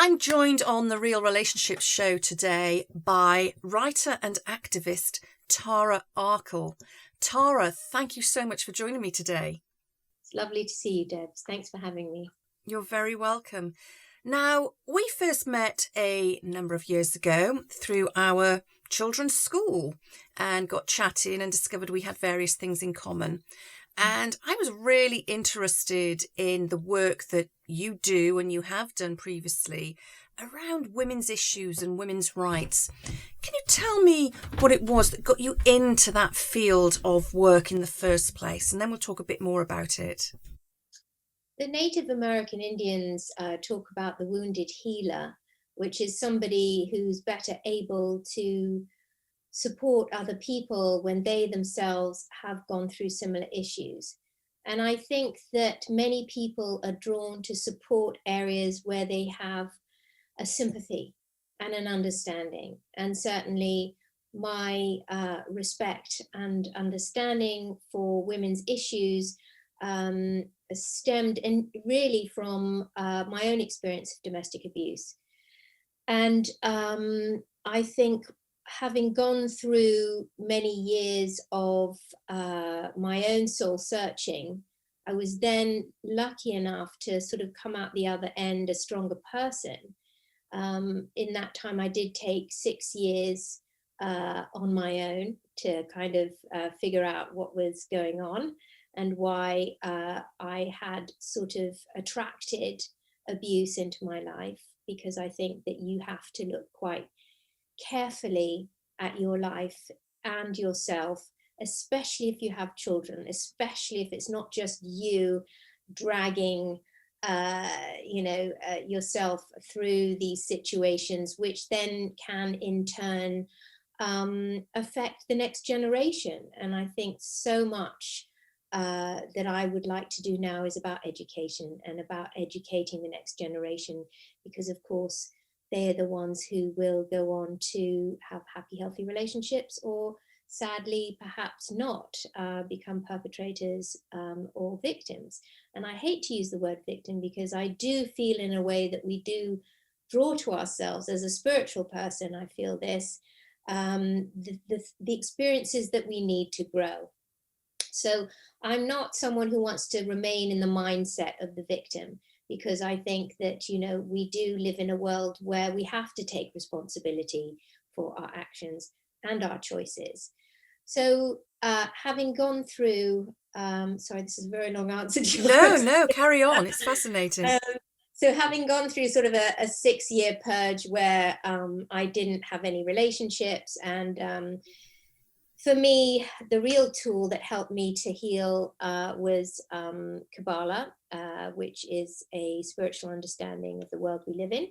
I'm joined on the Real Relationships show today by writer and activist Tara Arkle. Tara, thank you so much for joining me today. It's lovely to see you, Debs. Thanks for having me. You're very welcome. Now, we first met a number of years ago through our children's school and got chatting and discovered we had various things in common. And I was really interested in the work that you do and you have done previously around women's issues and women's rights. Can you tell me what it was that got you into that field of work in the first place? And then we'll talk a bit more about it. The Native American Indians talk about the wounded healer, which is somebody who's better able to support other people when they themselves have gone through similar issues. And I think that many people are drawn to support areas where they have a sympathy and an understanding. And certainly my respect and understanding for women's issues stemmed really from my own experience of domestic abuse. And I think having gone through many years of my own soul searching, I was then lucky enough to sort of come out the other end a stronger person. In that time, I did take 6 years on my own to kind of figure out what was going on and why I had sort of attracted abuse into my life, because I think that you have to look quite carefully at your life and yourself, especially if you have children, especially if it's not just you dragging yourself through these situations, which then can in turn affect the next generation. And I think so much that I would like to do now is about education and about educating the next generation, because of course they are the ones who will go on to have happy, healthy relationships, or sadly, perhaps not, become perpetrators or victims. And I hate to use the word victim, because I do feel in a way that we do draw to ourselves as a spiritual person. I feel this, the experiences that we need to grow. So I'm not someone who wants to remain in the mindset of the victim, because I think that, we do live in a world where we have to take responsibility for our actions and our choices. So having gone through, sorry, this is a very long answer to your No, carry on. It's fascinating. So having gone through sort of a 6-year purge where I didn't have any relationships, and for me, the real tool that helped me to heal was Kabbalah, which is a spiritual understanding of the world we live in.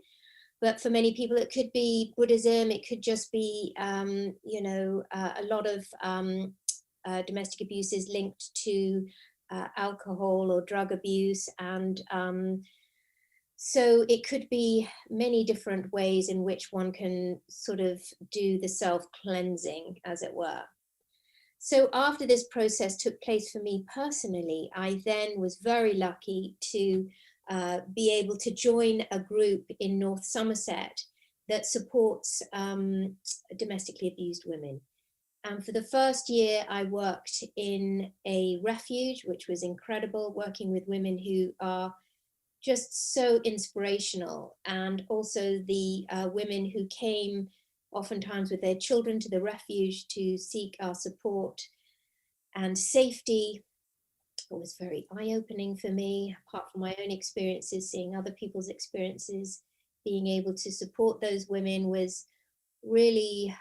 But for many people, it could be Buddhism. It could just be, a lot of domestic abuse is linked to alcohol or drug abuse. And so it could be many different ways in which one can sort of do the self-cleansing, as it were. So after this process took place for me personally, I then was very lucky to be able to join a group in North Somerset that supports domestically abused women. And for the first year, I worked in a refuge, which was incredible, working with women who are just so inspirational, and also the women who came oftentimes with their children to the refuge to seek our support and safety. It was very eye-opening for me, apart from my own experiences, seeing other people's experiences. Being able to support those women was really,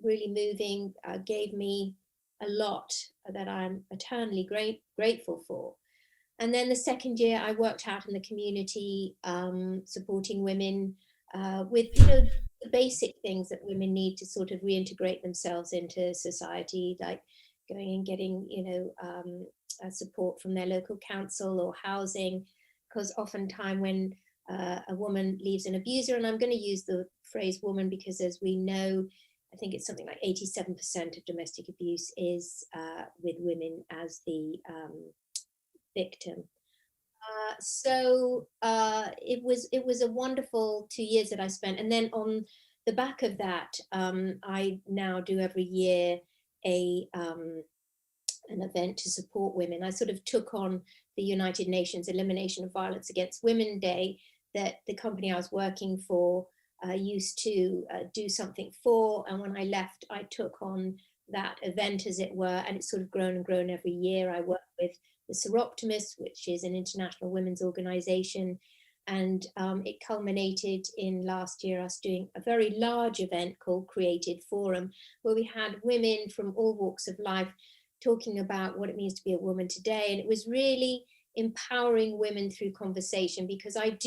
really moving, gave me a lot that I'm eternally grateful for. And then the second year, I worked out in the community, supporting women with, the basic things that women need to sort of reintegrate themselves into society, like going and getting, support from their local council or housing, because oftentimes when a woman leaves an abuser, and I'm going to use the phrase woman because, as we know, I think it's something like 87% of domestic abuse is with women as the victim. It was a wonderful 2 years that I spent, and then on the back of that, I now do every year a an event to support women. I sort of took on the United Nations Elimination of Violence Against Women Day that the company I was working for used to do something for. And when I left, I took on that event, as it were, and it's sort of grown and grown every year. I work with the Seroptimists, which is an international women's organization. And it culminated in last year us doing a very large event called Created Forum, where we had women from all walks of life talking about what it means to be a woman today. And it was really empowering women through conversation, because I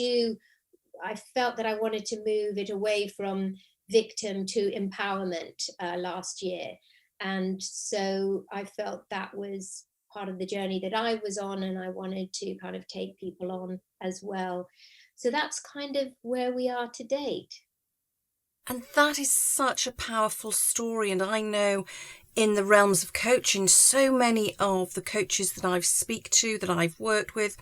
felt that I wanted to move it away from victim to empowerment last year. And so I felt that was part of the journey that I was on, and I wanted to kind of take people on as well. So that's kind of where we are to date. And that is such a powerful story. And I know in the realms of coaching, so many of the coaches that I've speak to, that I've worked with,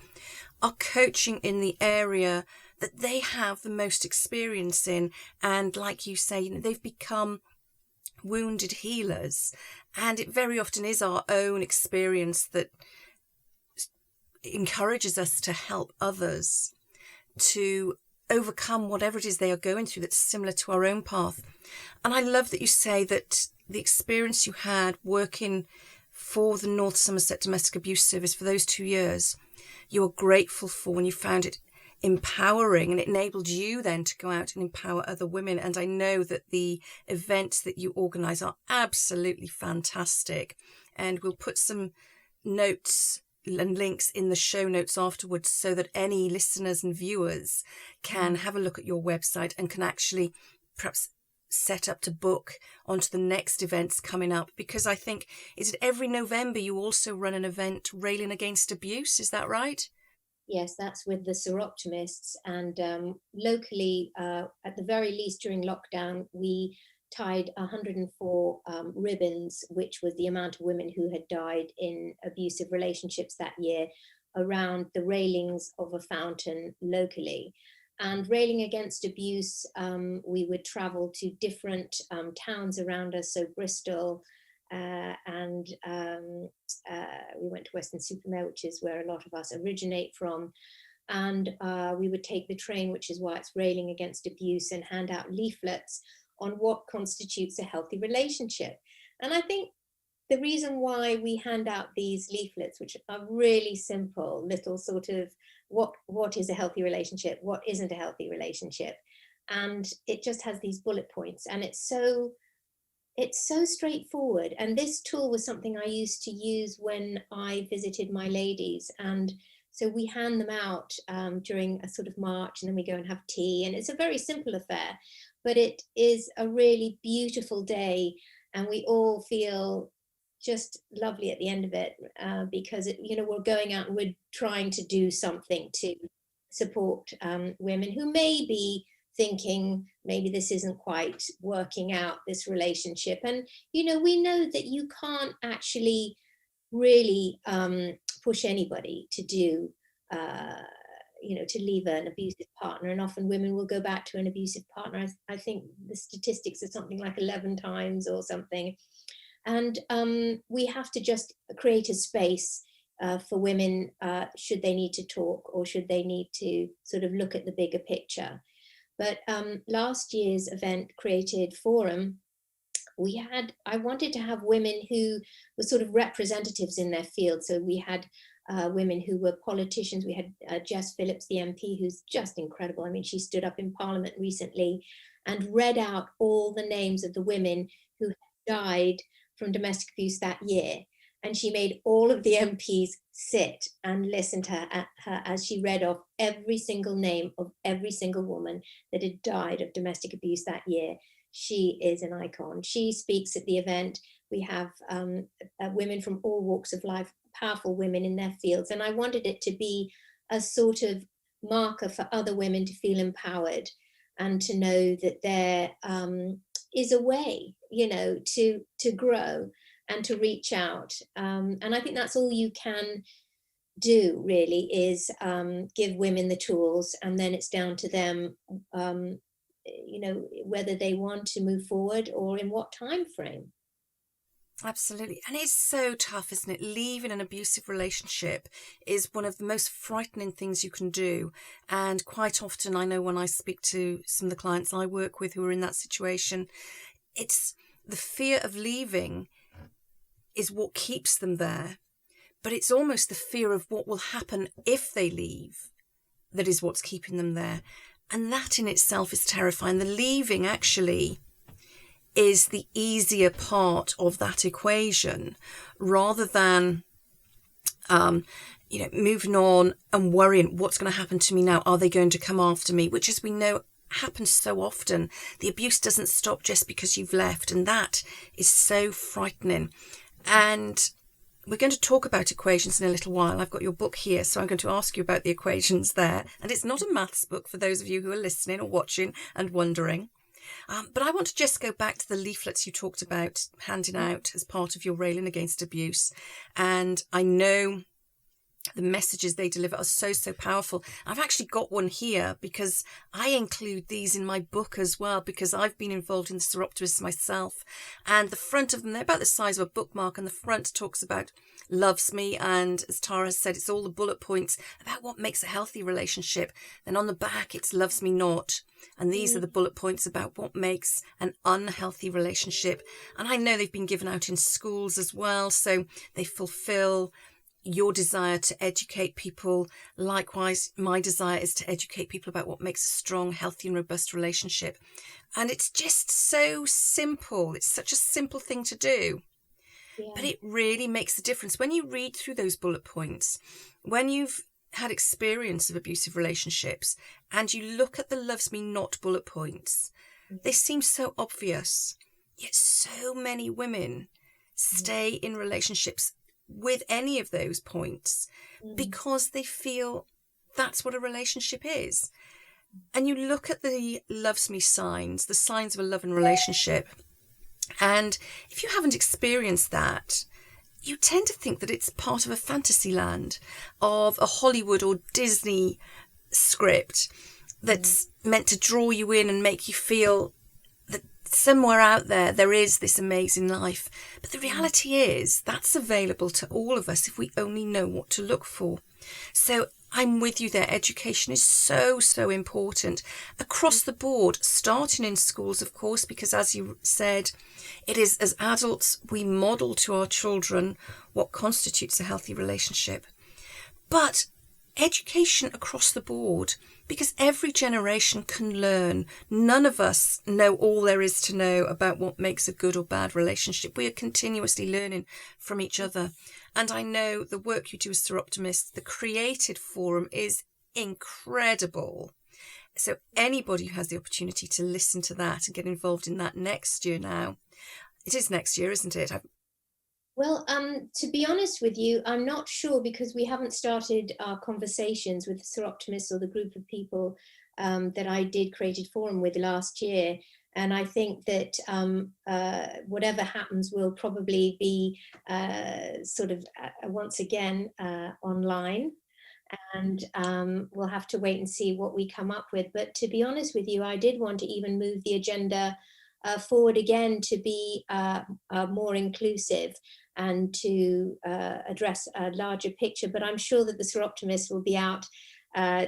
are coaching in the area that they have the most experience in. And like you say, they've become wounded healers. And it very often is our own experience that encourages us to help others to overcome whatever it is they are going through that's similar to our own path. And I love that you say that the experience you had working for the North Somerset Domestic Abuse Service for those 2 years, you are grateful for, when you found it empowering, and it enabled you then to go out and empower other women. And I know that the events that you organise are absolutely fantastic, and we'll put some notes and links in the show notes afterwards, so that any listeners and viewers can have a look at your website and can actually perhaps set up to book onto the next events coming up. Because I think, is it every November you also run an event railing against abuse? Is that right? Yes, that's with the Seroptimists. And locally, at the very least during lockdown, we tied 104 ribbons, which was the amount of women who had died in abusive relationships that year, around the railings of a fountain locally. And railing against abuse, we would travel to different towns around us, so Bristol, and we went to Weston-super-Mare, which is where a lot of us originate from. And we would take the train, which is why it's railing against abuse, and hand out leaflets on what constitutes a healthy relationship. And I think the reason why we hand out these leaflets, which are really simple, little sort of what is a healthy relationship, what isn't a healthy relationship, and it just has these bullet points, and it's so straightforward. And this tool was something I used to use when I visited my ladies. And so we hand them out during a sort of march, and then we go and have tea. And it's a very simple affair, but it is a really beautiful day. And we all feel just lovely at the end of it, because we're going out and we're trying to do something to support women who may be thinking maybe this isn't quite working out, this relationship. And we know that you can't actually really push anybody to do to leave an abusive partner. And often women will go back to an abusive partner. I think the statistics are something like 11 times or something. And we have to just create a space for women, should they need to talk, or should they need to sort of look at the bigger picture. But last year's event, Created Forum, I wanted to have women who were sort of representatives in their field. So we had women who were politicians. We had Jess Phillips, the MP, who's just incredible. I mean, she stood up in Parliament recently and read out all the names of the women who had died from domestic abuse that year. And she made all of the MPs sit and listen to her as she read off every single name of every single woman that had died of domestic abuse that year. She is an icon. She speaks at the event. We have women from all walks of life, powerful women in their fields. And I wanted it to be a sort of marker for other women to feel empowered and to know that there is a way, to grow and to reach out. And I think that's all you can do really is give women the tools, and then it's down to them, whether they want to move forward or in what time frame. Absolutely. And it's so tough, isn't it? Leaving an abusive relationship is one of the most frightening things you can do. And quite often, I know when I speak to some of the clients I work with who are in that situation, it's the fear of leaving is what keeps them there. But it's almost the fear of what will happen if they leave that is what's keeping them there. And that in itself is terrifying. The leaving actually is the easier part of that equation, rather than moving on and worrying what's going to happen to me now. Are they going to come after me? Which, as we know, happens so often. The abuse doesn't stop just because you've left, and that is so frightening. And we're going to talk about equations in a little while. I've got your book here, so I'm going to ask you about the equations there. And it's not a maths book for those of you who are listening or watching and wondering. But I want to just go back to the leaflets you talked about handing out as part of your railing against abuse. And I know the messages they deliver are so, so powerful. I've actually got one here because I include these in my book as well, because I've been involved in the Seroptimists myself. And the front of them, they're about the size of a bookmark, and the front talks about loves me. And as Tara has said, it's all the bullet points about what makes a healthy relationship. Then on the back, it's loves me not. And these are the bullet points about what makes an unhealthy relationship. And I know they've been given out in schools as well, so they fulfill your desire to educate people. Likewise, my desire is to educate people about what makes a strong, healthy and robust relationship. And it's just so simple. It's such a simple thing to do. Yeah. But it really makes a difference. When you read through those bullet points, when you've had experience of abusive relationships and you look at the loves me not bullet points, they seem so obvious. Yet so many women stay in relationships with any of those points because they feel that's what a relationship is. And you look at the loves me signs, the signs of a loving relationship, and if you haven't experienced that, you tend to think that it's part of a fantasy land of a Hollywood or Disney script that's meant to draw you in and make you feel that somewhere out there is this amazing life. But the reality is that's available to all of us if we only know what to look for. So I'm with you there. Education is so, so important across the board, starting in schools, of course, because as you said, it is as adults we model to our children what constitutes a healthy relationship. But education across the board, because every generation can learn. None of us know all there is to know about what makes a good or bad relationship. We are continuously learning from each other. And I know the work you do as Seroptimists, the created forum is incredible. So anybody who has the opportunity to listen to that and get involved in that next year now, it is next year, isn't it? Well, to be honest with you, I'm not sure, because we haven't started our conversations with the Seroptimists or the group of people that I did Created Forum with last year. And I think that whatever happens will probably be once again online. And we'll have to wait and see what we come up with. But to be honest with you, I did want to even move the agenda forward again to be more inclusive and to address a larger picture. But I'm sure that the Seroptimists will be out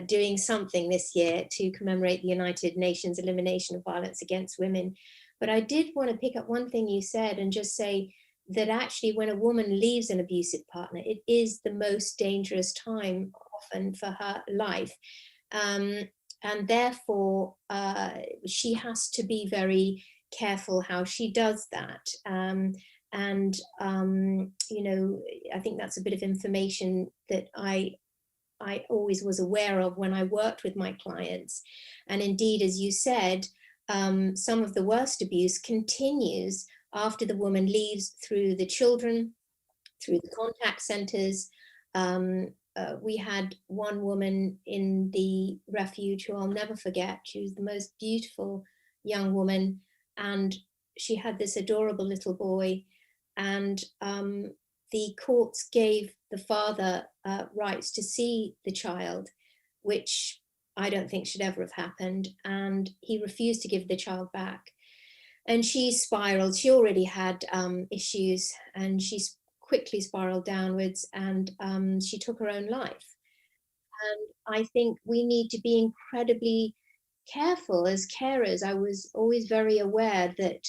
doing something this year to commemorate the United Nations elimination of violence against women. But I did want to pick up one thing you said and just say that actually when a woman leaves an abusive partner, it is the most dangerous time often for her life. And therefore, she has to be very careful how she does that. I think that's a bit of information that I always was aware of when I worked with my clients. And indeed, as you said, some of the worst abuse continues after the woman leaves, through the children, through the contact centers. We had one woman in the refuge who I'll never forget. She was the most beautiful young woman, and she had this adorable little boy. And the courts gave the father rights to see the child, which I don't think should ever have happened. And he refused to give the child back. And she spiraled. She already had issues, and she quickly spiraled downwards, and she took her own life. And I think we need to be incredibly careful as carers. I was always very aware that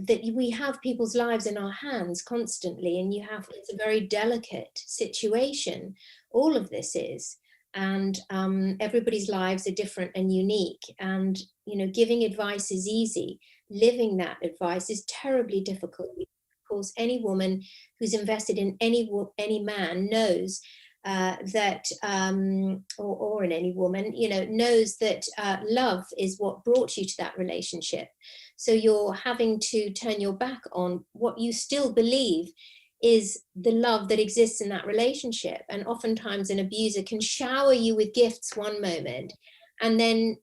that we have people's lives in our hands constantly, and it's a very delicate situation. All of this is, and everybody's lives are different and unique. And giving advice is easy. Living that advice is terribly difficult. Of course, any woman who's invested in any man knows that, or in any woman, knows that love is what brought you to that relationship. So you're having to turn your back on what you still believe is the love that exists in that relationship. And oftentimes an abuser can shower you with gifts one moment, and then,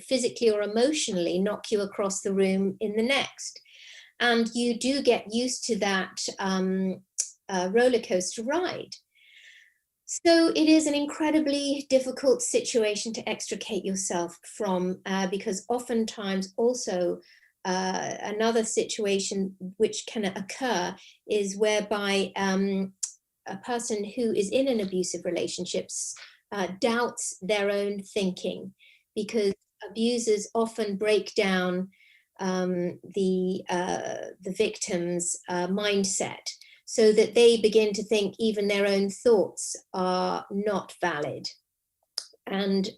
physically or emotionally knock you across the room in the next. And you do get used to that roller coaster ride. So it is an incredibly difficult situation to extricate yourself from, because oftentimes also another situation which can occur is whereby a person who is in an abusive relationship doubts their own thinking, because abusers often break down the victim's mindset, so that they begin to think even their own thoughts are not valid. And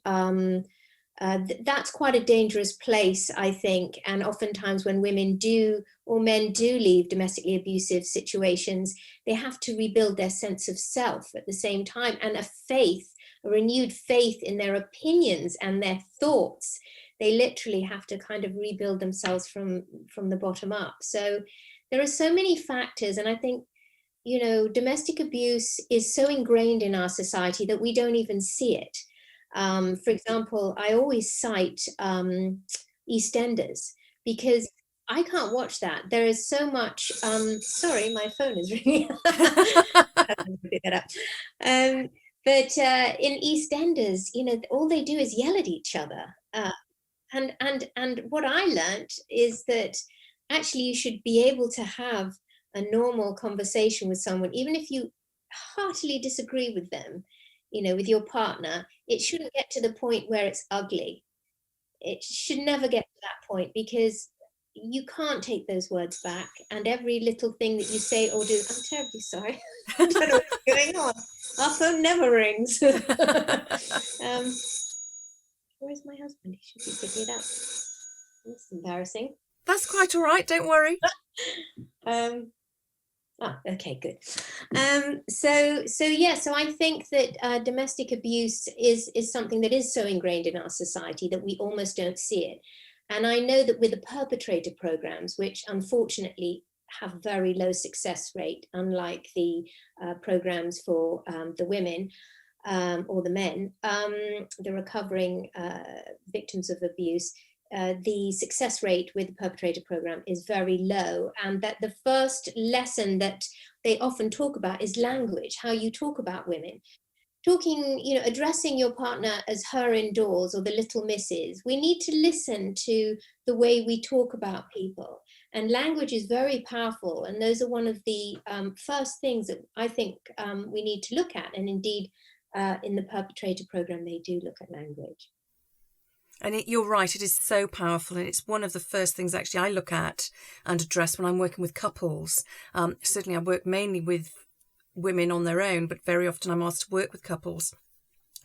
that's quite a dangerous place, I think. And oftentimes when women do, or men do, leave domestically abusive situations, they have to rebuild their sense of self at the same time, and a renewed faith in their opinions and their thoughts. They literally have to kind of rebuild themselves from the bottom up. So there are so many factors, and I think domestic abuse is so ingrained in our society that we don't even see it. For example, I always cite EastEnders, because I can't watch that. There is so much. Sorry, my phone is ringing. Pick that up. But in EastEnders, all they do is yell at each other. And what I learned is that actually you should be able to have a normal conversation with someone, even if you heartily disagree with them, with your partner. It shouldn't get to the point where it's ugly. It should never get to that point, because you can't take those words back. And every little thing that you say or do, I'm terribly sorry. I don't know what's going on. Our phone never rings. Where's my husband? He should be picking it up. That's embarrassing. That's quite all right. Don't worry. Okay, good. So I think that domestic abuse is something that is so ingrained in our society that we almost don't see it. And I know that with the perpetrator programs, which unfortunately have very low success rate, unlike the programs for the women or the men, the recovering victims of abuse, the success rate with the perpetrator program is very low. And that the first lesson that they often talk about is language, how you talk about women. Talking, addressing your partner as her indoors or the little missus. We need to listen to the way we talk about people. And language is very powerful. And those are one of the first things that I think we need to look at. And indeed, in the perpetrator program, they do look at language. And you're right, it is so powerful. And it's one of the first things actually I look at and address when I'm working with couples. Certainly I work mainly with women on their own, but very often I'm asked to work with couples.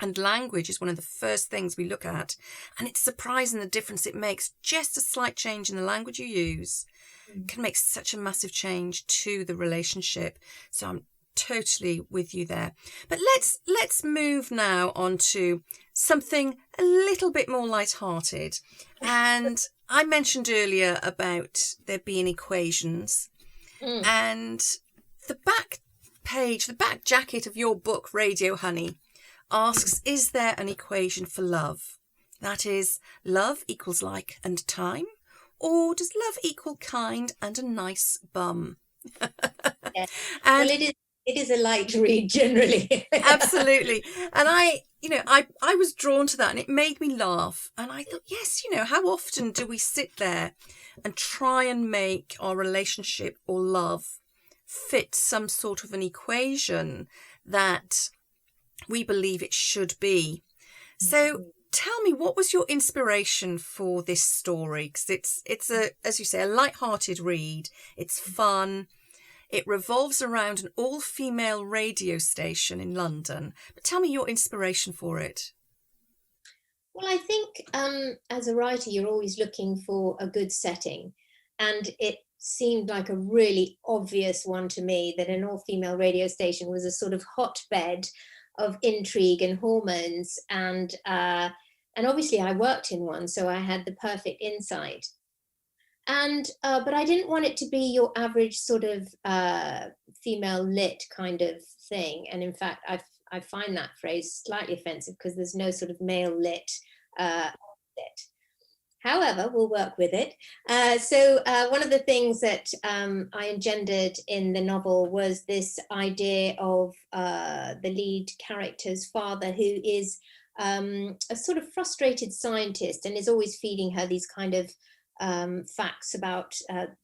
And language is one of the first things we look at. And it's surprising the difference it makes. Just a slight change in the language you use can make such a massive change to the relationship. So I'm totally with you there. But let's move on on to something a little bit more lighthearted. And I mentioned earlier about there being equations. And the back jacket of your book, Radio Honey, asks, is there an equation for love? That is, love equals like and time, or does love equal kind and a nice bum? Yeah. Well, And it is a light read generally. absolutely. And I was drawn to that and it made me laugh. And I thought, yes, how often do we sit there and try and make our relationship or love fit some sort of an equation that we believe it should be? So tell me, what was your inspiration for this story? Because it's a, as you say, a light-hearted read. It's fun. It revolves around an all-female radio station in London. But tell me your inspiration for it. Well, I think as a writer, you're always looking for a good setting. And it seemed like a really obvious one to me that an all-female radio station was a sort of hotbed of intrigue and hormones. And obviously I worked in one, so I had the perfect insight. And but I didn't want it to be your average sort of female lit kind of thing. And in fact, I find that phrase slightly offensive because there's no sort of male lit lit. However, we'll work with it. So one of the things that I engendered in the novel was this idea of the lead character's father, who is a sort of frustrated scientist and is always feeding her these kind of facts about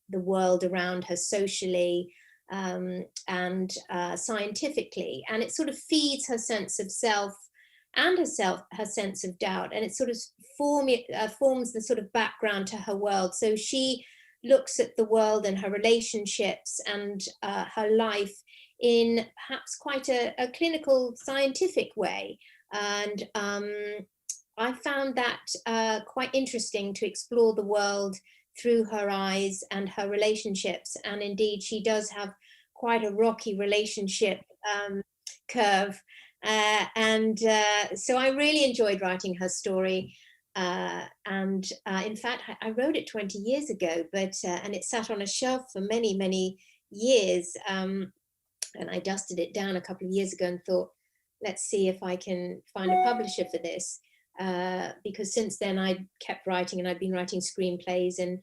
the world around her socially and scientifically. And it sort of feeds her sense of self and her sense of doubt. And it sort of forms the sort of background to her world. So she looks at the world and her relationships and her life in perhaps quite a clinical scientific way. And I found that quite interesting to explore the world through her eyes and her relationships. And indeed, she does have quite a rocky relationship curve. So I really enjoyed writing her story. In fact, I wrote it 20 years ago, and it sat on a shelf for many, many years. And I dusted it down a couple of years ago and thought, let's see if I can find a publisher for this. Because since then I'd kept writing and I'd been writing screenplays and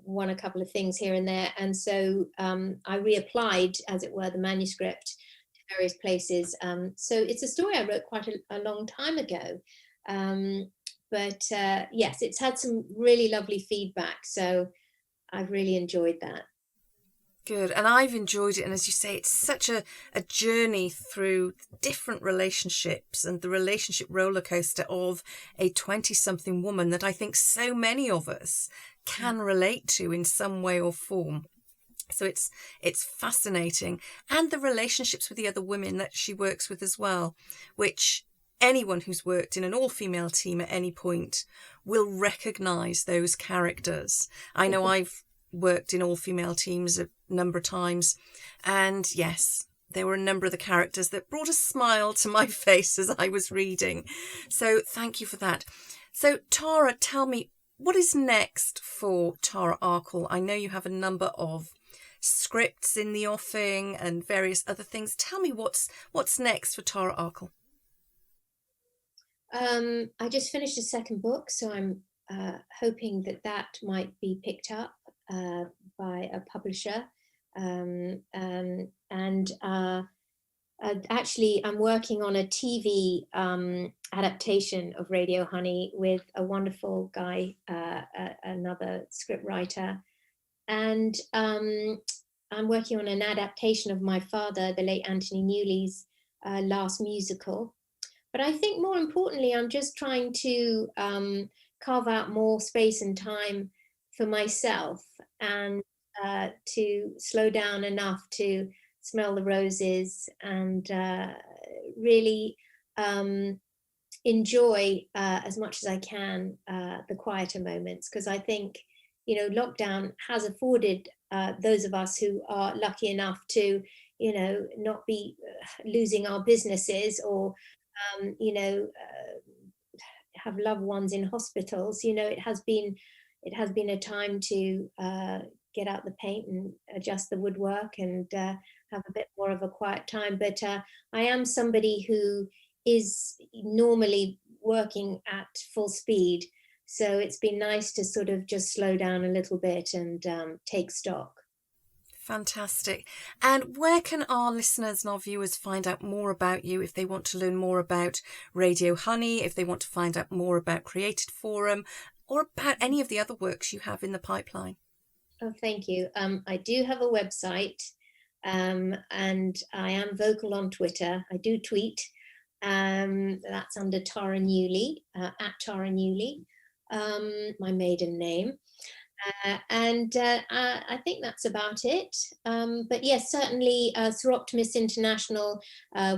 won a couple of things here and there. And so I reapplied, as it were, the manuscript to various places. So it's a story I wrote quite a long time ago. Yes, it's had some really lovely feedback. So I've really enjoyed that. Good. And I've enjoyed it. And as you say, it's such a journey through different relationships and the relationship roller coaster of a 20-something woman that I think so many of us can relate to in some way or form. So it's fascinating. And the relationships with the other women that she works with as well, which anyone who's worked in an all-female team at any point will recognise those characters. I know I've worked in all-female teams a number of times, and yes, there were a number of the characters that brought a smile to my face as I was reading. So thank you for that. So Tara, tell me, what is next for Tara Arkle? I know you have a number of scripts in the offing and various other things. Tell me what's next for Tara Arkle. I just finished a second book, so I'm hoping that might be picked up by a publisher. Actually, I'm working on a TV adaptation of Radio Honey with a wonderful guy, another script writer. And I'm working on an adaptation of my father, the late Anthony Newley's last musical. But I think more importantly, I'm just trying to carve out more space and time for myself and to slow down enough to smell the roses and really enjoy as much as I can the quieter moments, because I think, lockdown has afforded those of us who are lucky enough to, not be losing our businesses or, have loved ones in hospitals. It has been a time to get out the paint and adjust the woodwork and have a bit more of a quiet time. But I am somebody who is normally working at full speed. So it's been nice to sort of just slow down a little bit and take stock. Fantastic. And where can our listeners and our viewers find out more about you if they want to learn more about Radio Honey, if they want to find out more about Created Forum, or about any of the other works you have in the pipeline? Oh, thank you. I do have a website, and I am vocal on Twitter. I do tweet. That's under Tara Newley, at Tara Newley, my maiden name. I think that's about it. But yes, certainly through Optimist International,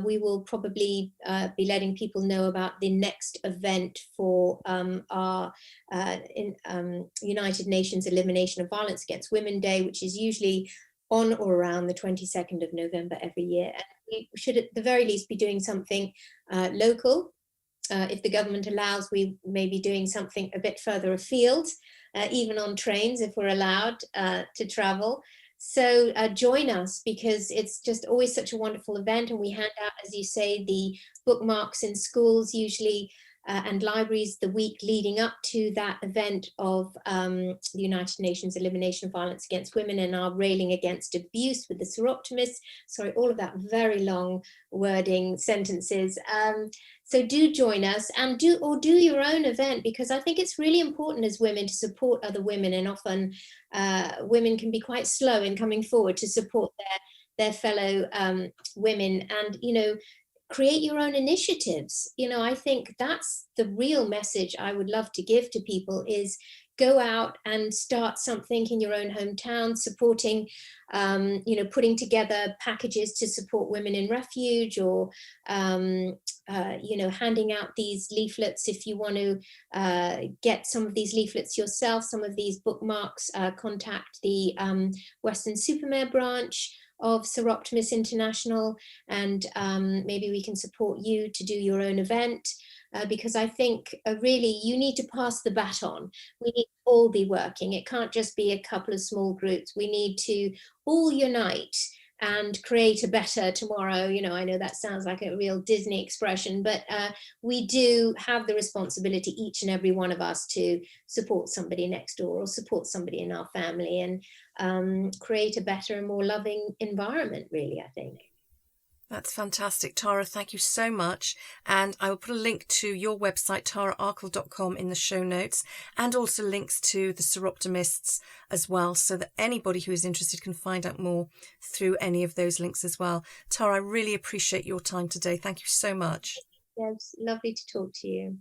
we will probably be letting people know about the next event for our United Nations Elimination of Violence Against Women Day, which is usually on or around the 22nd of November every year. And we should at the very least be doing something local. If the government allows, we may be doing something a bit further afield, even on trains if we're allowed to travel. So join us, because it's just always such a wonderful event, and we hand out, as you say, the bookmarks in schools usually and libraries the week leading up to that event of the United Nations Elimination of Violence Against Women and our railing against abuse with the Seroptimists. Sorry, all of that very long wording sentences. So do join us, and do your own event, because I think it's really important as women to support other women, and often women can be quite slow in coming forward to support their fellow women, and create your own initiatives. I think that's the real message I would love to give to people, is go out and start something in your own hometown, supporting, putting together packages to support women in refuge, or, handing out these leaflets. If you want to get some of these leaflets yourself, some of these bookmarks, contact the Western-super-Mare branch of Seroptimus International, and maybe we can support you to do your own event, because I think really you need to pass the baton. We need to all be working. It can't just be a couple of small groups. We need to all unite and create a better tomorrow. I know that sounds like a real Disney expression, but we do have the responsibility, each and every one of us, to support somebody next door or support somebody in our family, and create a better and more loving environment, really, I think. That's fantastic. Tara, thank you so much. And I will put a link to your website, taraarkle.com, in the show notes, and also links to the Seroptimists as well, so that anybody who is interested can find out more through any of those links as well. Tara, I really appreciate your time today. Thank you so much. Yeah, it's lovely to talk to you.